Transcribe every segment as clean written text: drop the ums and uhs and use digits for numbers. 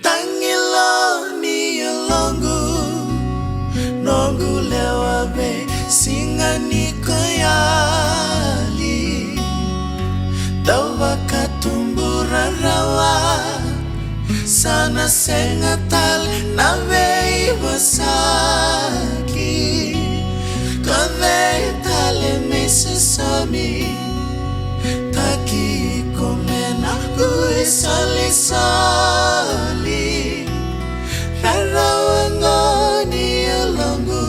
Tangilo ni longu nongu lewa be singa ni koyali dawa katumbura rawa sana sengatal na vei wasaki kave tale misasami taki komena kui sali sali rarawangoni longu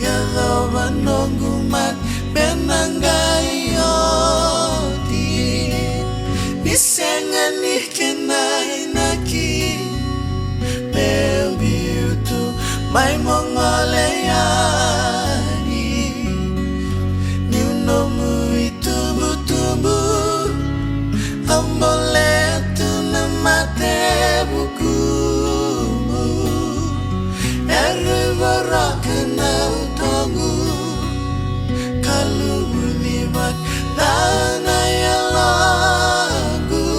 ya lawa nongu mat benangayoti nisengani kenai naki baby tu mai mongoleyani ni unomu itu butubu ambole tu namate bukumu erivara utongu kalu liwat dana ya lagu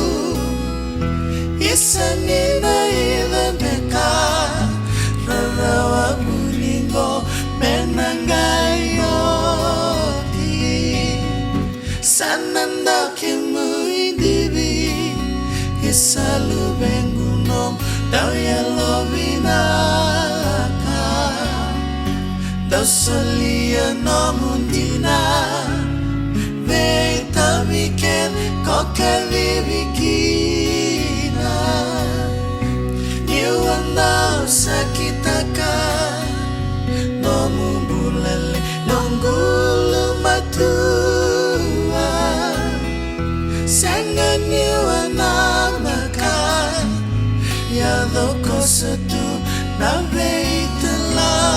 isanina ilembeka rarawa buningo menangayoti sananda kimu indibi isalu bengunong daya lobinaka dosolia nomundina Veta viken koke vivikina Niwanda usakitaka Nomumbulele nongulu matua Sanga niwana maka Yadoko satu na veiteladi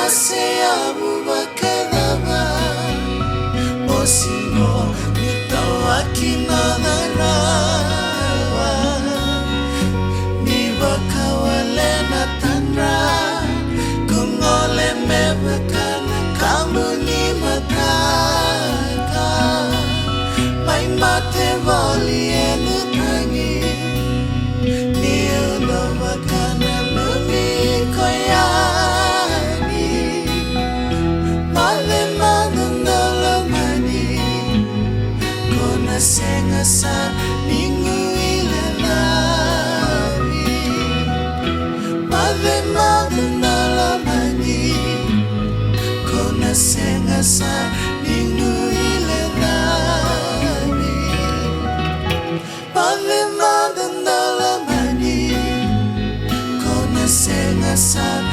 Sea Abubakadaba Mosimo Nitawakina Darawa Nibakawale Natandra Kungole Mebakan Kamu ni mataka May mate voli enutangi Niunawakan Mumi koya Sengasar minggu ilalawi Mave magunalamani Kona sengasar minggu ilalawi Mave magunalamani Kona sengasar